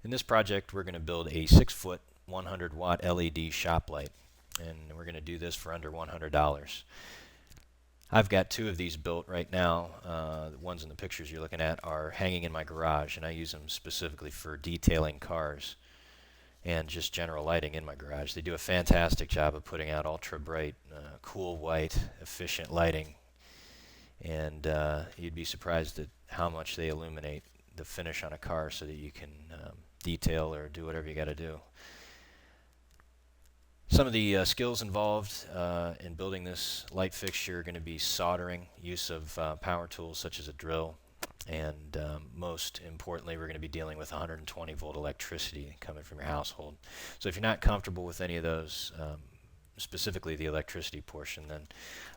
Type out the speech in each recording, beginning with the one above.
In this project, we're going to build a 6-foot 100-watt LED shop light, and we're going to do this for under $100. I've got two of these built right now. The ones in the pictures you're looking at are hanging in my garage, and I use them specifically for detailing cars and just general lighting in my garage. They do a fantastic job of putting out ultra bright, cool white, efficient lighting, and you'd be surprised at how much they illuminate the finish on a car so that you can detail or do whatever you got to do. Some of the skills involved in building this light fixture are going to be soldering, use of power tools such as a drill, and most importantly, we're going to be dealing with 120 volt electricity coming from your household. So if you're not comfortable with any of those, specifically the electricity portion, then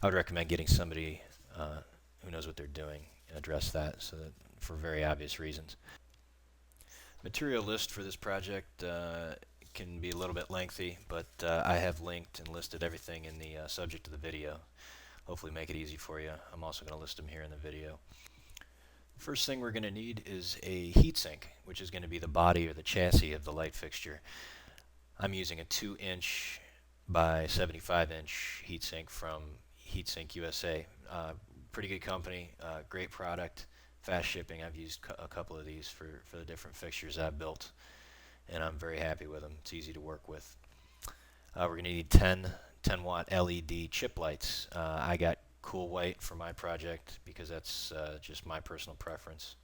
I would recommend getting somebody who knows what they're doing and address that, so that for very obvious reasons. Material list for this project can be a little bit lengthy, but I have linked and listed everything in the subject of the video. Hopefully make it easy for you. I'm also going to list them here in the video. First thing we're going to need is a heatsink, which is going to be the body or the chassis of the light fixture. I'm using a 2-inch by 75-inch heatsink from Heatsink USA. Pretty good company, great product, fast shipping. I've used a couple of these for the different fixtures I've built, and I'm very happy with them. It's easy to work with. We're going to need 10 watt LED chip lights. I got cool white for my project because that's just my personal preference.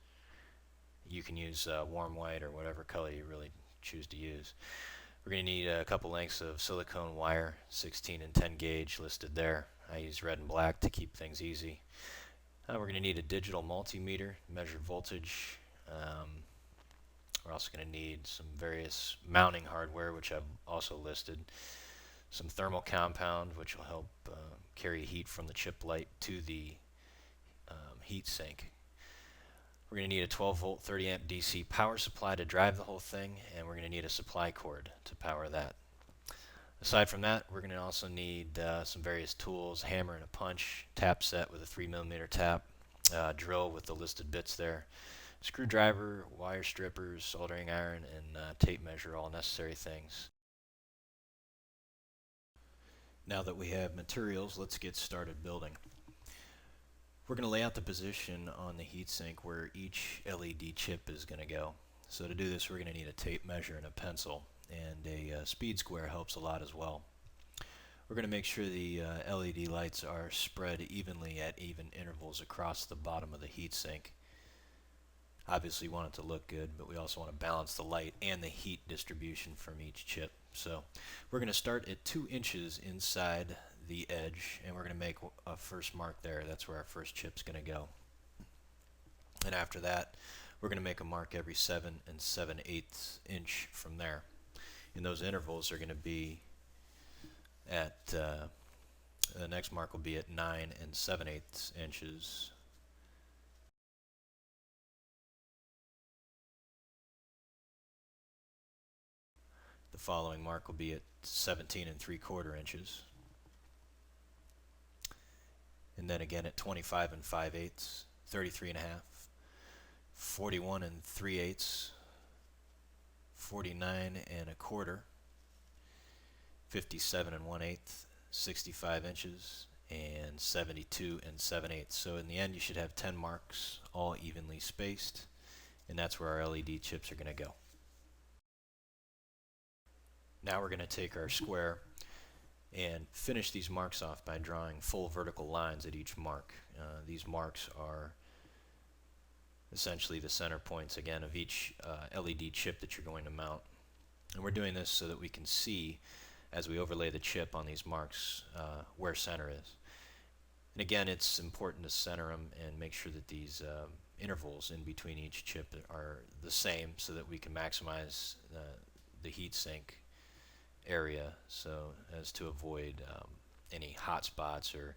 You can use warm white or whatever color you really choose to use. We're going to need a couple lengths of silicone wire, 16 and 10 gauge listed there. I use red and black to keep things easy. We're going to need a digital multimeter, measure voltage. We're also going to need some various mounting hardware, which I've also listed. Some thermal compound, which will help carry heat from the chip light to the heat sink. We're going to need a 12 volt 30 amp DC power supply to drive the whole thing, and we're going to need a supply cord to power that. Aside from that, we're going to also need some various tools, hammer and a punch, tap set with a 3mm tap, drill with the listed bits there, screwdriver, wire strippers, soldering iron, and tape measure, all necessary things. Now that we have materials, let's get started building. We're going to lay out the position on the heatsink where each LED chip is going to go. So to do this, we're going to need a tape measure and a pencil, and a speed square helps a lot as well. We're going to make sure the LED lights are spread evenly at even intervals across the bottom of the heatsink. Obviously, we want it to look good, but we also want to balance the light and the heat distribution from each chip. So we're going to start at 2 inches inside the edge, and we're going to make a first mark there. That's where our first chip's going to go. And after that, we're going to make a mark every 7 7/8 inch from there. And those intervals are going to be at, the next mark will be at 9 7/8 inches. The following mark will be at 17 3/4 inches. And then again at 25 5/8, 33 1/2, 41 3/8, 49 1/4, 57 1/8, 65 inches, and 72 7/8. So in the end, you should have 10 marks, all evenly spaced, and that's where our LED chips are going to go. Now we're going to take our square and finish these marks off by drawing full vertical lines at each mark. These marks are essentially the center points again of each LED chip that you're going to mount. And we're doing this so that we can see as we overlay the chip on these marks where center is. And again, it's important to center them and make sure that these intervals in between each chip are the same so that we can maximize the heat sink area, so as to avoid any hot spots or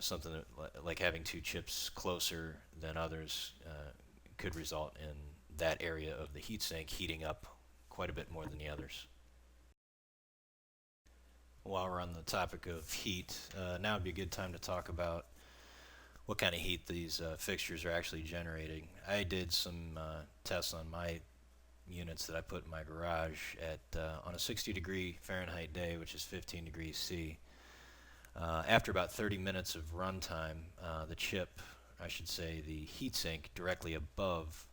something like having 2 chips closer than others could result in that area of the heatsink heating up quite a bit more than the others. While we're on the topic of heat, now would be a good time to talk about what kind of heat these fixtures are actually generating. I did some tests on my units that I put in my garage at on a 60-degree Fahrenheit day, which is 15 degrees C. After about 30 minutes of runtime, the chip, I should say the heatsink directly above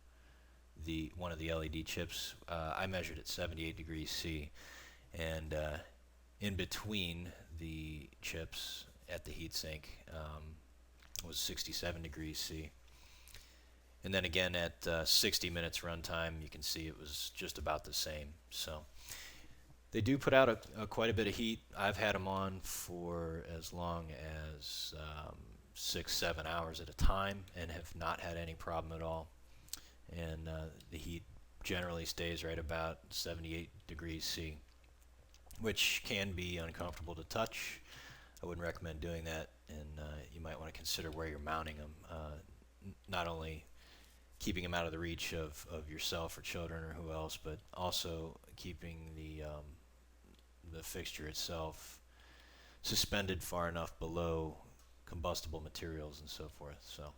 one of the LED chips, I measured at 78 degrees C, and in between the chips at the heatsink was 67 degrees C. And then again at 60 minutes runtime, you can see it was just about the same. So they do put out quite a bit of heat. I've had them on for as long as 6-7 hours at a time and have not had any problem at all. And the heat generally stays right about 78 degrees C, which can be uncomfortable to touch. I wouldn't recommend doing that, and you might want to consider where you're mounting them. Not only keeping them out of the reach of yourself or children or who else, but also keeping the fixture itself suspended far enough below combustible materials and so forth. So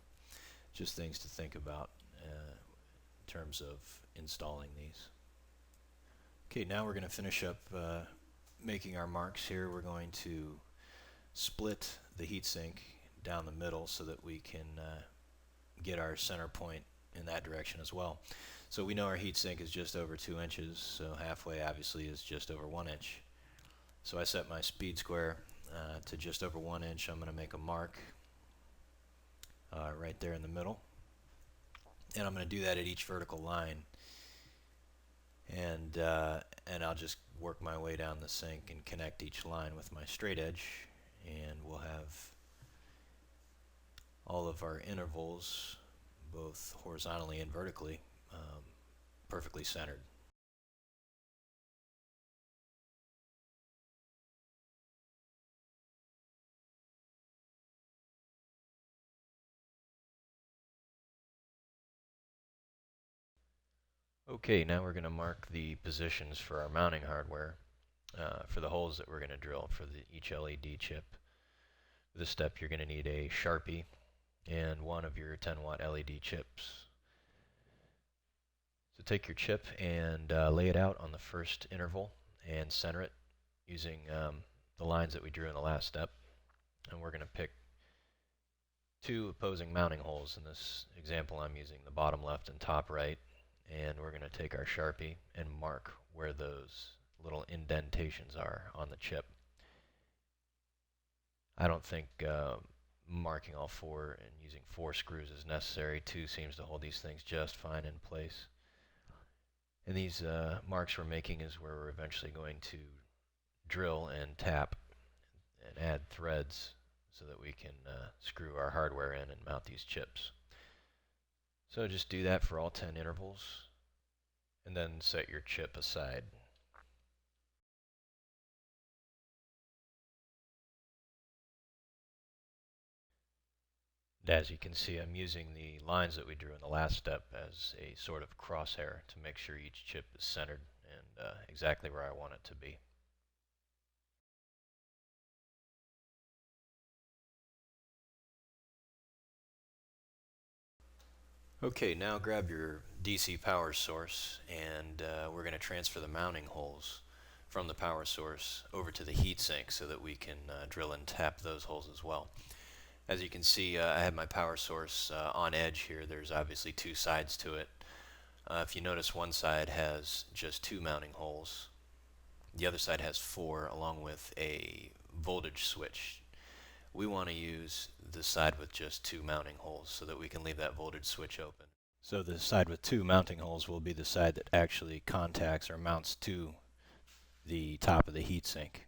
just things to think about in terms of installing these. Okay, now we're going to finish up making our marks here. We're going to split the heatsink down the middle so that we can get our center point in that direction as well. So we know our heatsink is just over 2 inches, so halfway obviously is just over 1 inch. So I set my speed square to just over 1 inch. I'm going to make a mark right there in the middle, and I'm going to do that at each vertical line, and I'll just work my way down the sink and connect each line with my straight edge, and we'll have all of our intervals, both horizontally and vertically, perfectly centered. Okay, now we're going to mark the positions for our mounting hardware for the holes that we're going to drill for each LED chip. For this step, you're going to need a Sharpie and one of your 10-watt LED chips. So take your chip and lay it out on the first interval and center it using the lines that we drew in the last step. And we're going to pick 2 opposing mounting holes. In this example, I'm using the bottom left and top right. And we're going to take our Sharpie and mark where those little indentations are on the chip. I don't think marking all 4 and using 4 screws is necessary. 2 seems to hold these things just fine in place. And these marks we're making is where we're eventually going to drill and tap and add threads so that we can screw our hardware in and mount these chips. So just do that for all 10 intervals, and then set your chip aside. And as you can see, I'm using the lines that we drew in the last step as a sort of crosshair to make sure each chip is centered and exactly where I want it to be. Okay, now grab your DC power source, and we're going to transfer the mounting holes from the power source over to the heatsink so that we can drill and tap those holes as well. As you can see, I have my power source on edge here. There's obviously 2 sides to it. If you notice, one side has just 2 mounting holes. The other side has 4, along with a voltage switch. We want to use the side with just 2 mounting holes so that we can leave that voltage switch open. So the side with 2 mounting holes will be the side that actually contacts or mounts to the top of the heatsink.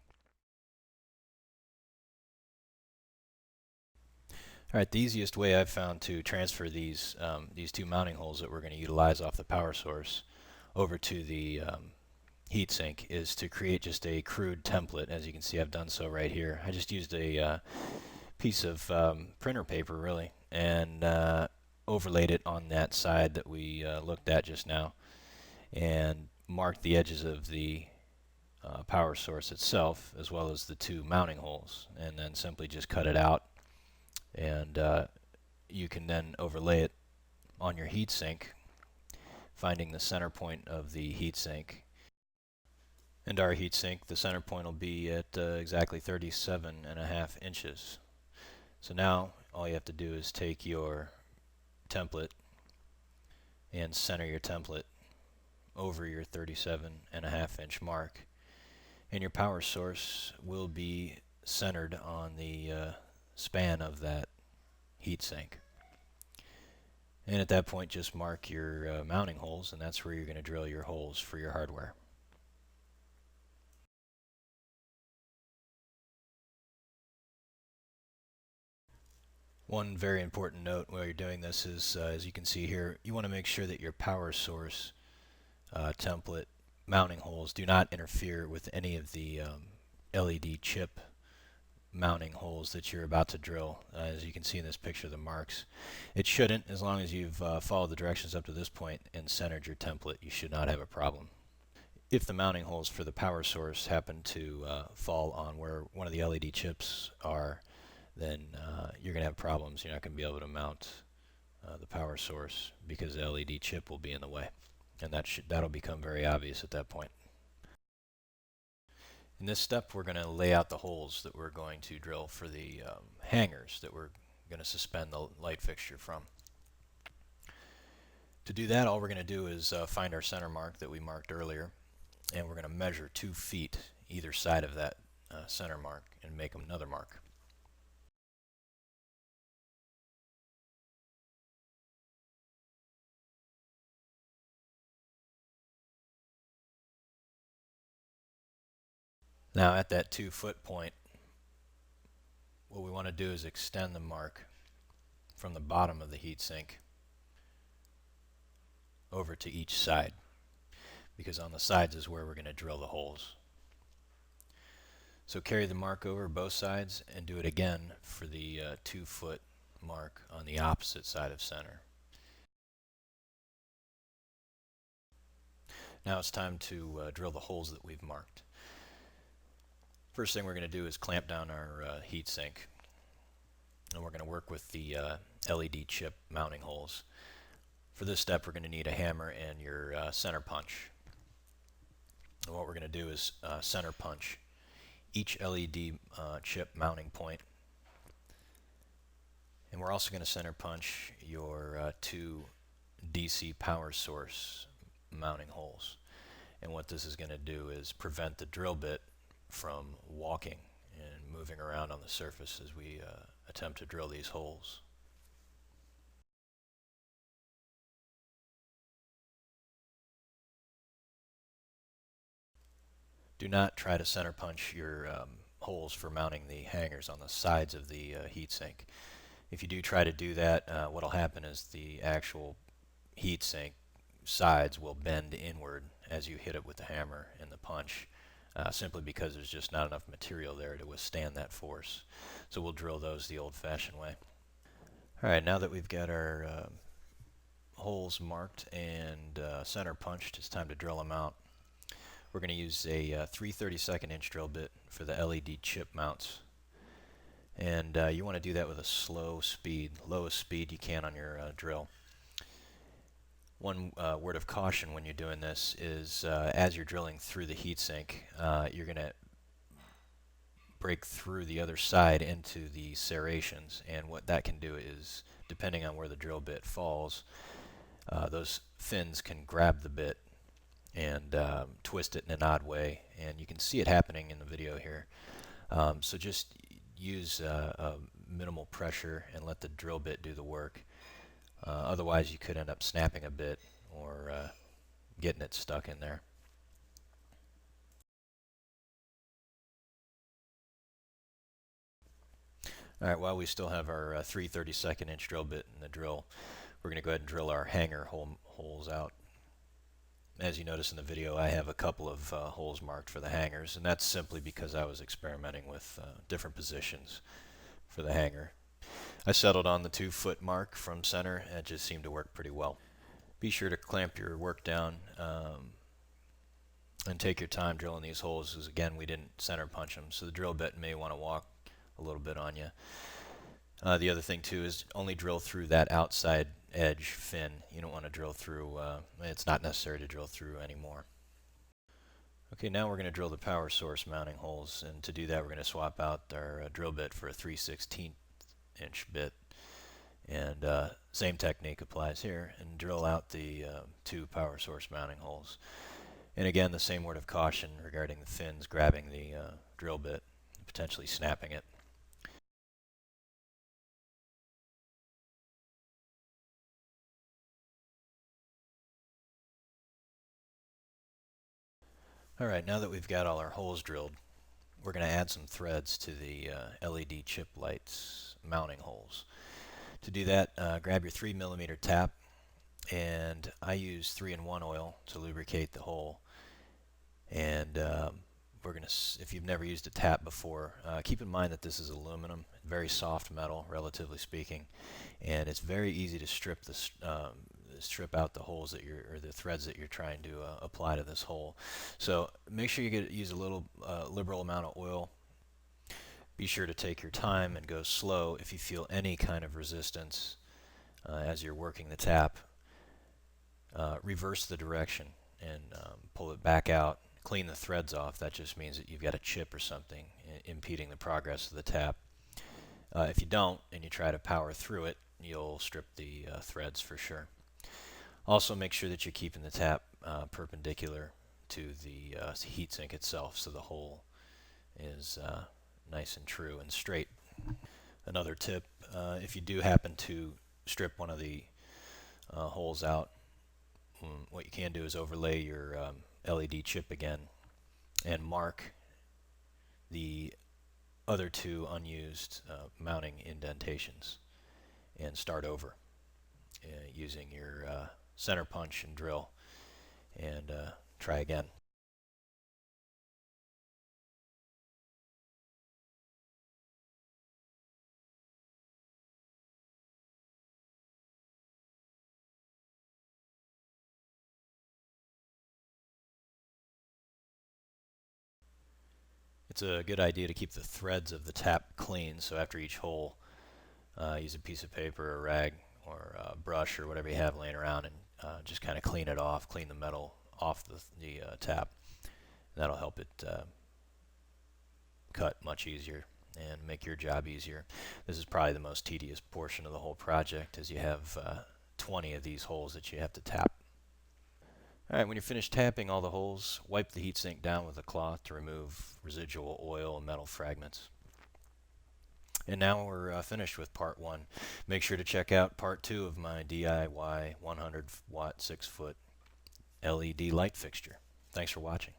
Alright, the easiest way I've found to transfer these 2 mounting holes that we're going to utilize off the power source over to the heatsink is to create just a crude template. As you can see, I've done so right here. I just used a piece of printer paper, really, and overlaid it on that side that we looked at just now, and marked the edges of the power source itself as well as the 2 mounting holes, and then simply just cut it out, and you can then overlay it on your heatsink finding the center point of the heatsink. And our heatsink, the center point will be at exactly 37.5 inches. So now all you have to do is take your template and center your template over your 37.5 inch mark, and your power source will be centered on the span of that heatsink. And at that point, just mark your mounting holes, and that's where you're going to drill your holes for your hardware. One very important note while you're doing this is, as you can see here, you want to make sure that your power source template mounting holes do not interfere with any of the LED chip mounting holes that you're about to drill. As you can see in this picture, the marks. It shouldn't, as long as you've followed the directions up to this point and centered your template, you should not have a problem. If the mounting holes for the power source happen to fall on where one of the LED chips are, then you're going to have problems. You're not going to be able to mount the power source because the LED chip will be in the way, and that'll become very obvious at that point. In this step, we're going to lay out the holes that we're going to drill for the hangers that we're going to suspend the light fixture from. To do that, all we're going to do is find our center mark that we marked earlier, and we're going to measure 2 feet either side of that center mark and make another mark. Now at that 2-foot point, what we want to do is extend the mark from the bottom of the heatsink over to each side, because on the sides is where we're going to drill the holes. So carry the mark over both sides and do it again for the 2-foot mark on the opposite side of center. Now it's time to drill the holes that we've marked. First thing we're going to do is clamp down our heatsink, and we're going to work with the LED chip mounting holes. For this step, we're going to need a hammer and your center punch. And what we're going to do is center punch each LED chip mounting point, and we're also going to center punch your 2 DC power source mounting holes. And what this is going to do is prevent the drill bit from walking and moving around on the surface as we attempt to drill these holes. Do not try to center punch your holes for mounting the hangers on the sides of the heatsink. If you do try to do that, what will happen is the actual heatsink sides will bend inward as you hit it with the hammer and the punch, simply because there's just not enough material there to withstand that force. So we'll drill those the old-fashioned way. Alright, now that we've got our holes marked and center punched, it's time to drill them out. We're going to use a 3/32 inch drill bit for the LED chip mounts. And you want to do that with a slow speed, lowest speed you can on your drill. One word of caution when you're doing this is as you're drilling through the heatsink, you're going to break through the other side into the serrations, and what that can do is, depending on where the drill bit falls, those fins can grab the bit and twist it in an odd way, and you can see it happening in the video here. So just use minimal pressure and let the drill bit do the work. Otherwise you could end up snapping a bit or getting it stuck in there. Alright, while we still have our 3/32 inch drill bit in the drill, we're going to go ahead and drill our hanger holes out. As you notice in the video, I have a couple of holes marked for the hangers, and that's simply because I was experimenting with different positions for the hanger. I settled on the 2-foot mark from center, and it just seemed to work pretty well. Be sure to clamp your work down and take your time drilling these holes, because again, we didn't center punch them, so the drill bit may want to walk a little bit on you. The other thing too is only drill through that outside edge fin. You don't want to drill through, it's not necessary to drill through anymore. Okay, now we're going to drill the power source mounting holes, and to do that we're going to swap out our drill bit for a 3/16 inch bit. And same technique applies here, and drill out the two power source mounting holes. And again, the same word of caution regarding the fins grabbing the drill bit, potentially snapping it. Alright, now that we've got all our holes drilled, we're going to add some threads to the LED chip lights mounting holes. To do that, grab your 3mm tap, and I use 3-in-1 oil to lubricate the hole. And we're going to, if you've never used a tap before, keep in mind that this is aluminum, very soft metal, relatively speaking, and it's very easy to strip this. Strip out the holes that you're, or the threads that you're trying to apply to this hole. So make sure you use a little liberal amount of oil. Be sure to take your time and go slow. If you feel any kind of resistance as you're working the tap, reverse the direction and pull it back out. Clean the threads off. That just means that you've got a chip or something impeding the progress of the tap. If you don't and you try to power through it, you'll strip the threads for sure. Also make sure that you're keeping the tap perpendicular to the heatsink itself, so the hole is nice and true and straight. Another tip, if you do happen to strip one of the holes out, what you can do is overlay your LED chip again and mark the other two unused mounting indentations and start over using your center punch and drill, and try again. It's a good idea to keep the threads of the tap clean, so after each hole, use a piece of paper or rag or a brush or whatever you have laying around, and just kind of clean it off, clean the metal off the tap. And that'll help it cut much easier and make your job easier. This is probably the most tedious portion of the whole project, as you have 20 of these holes that you have to tap. Alright, when you're finished tapping all the holes, wipe the heatsink down with a cloth to remove residual oil and metal fragments. And now we're finished with part 1. Make sure to check out part 2 of my DIY 100 watt 6-foot LED light fixture. Thanks for watching.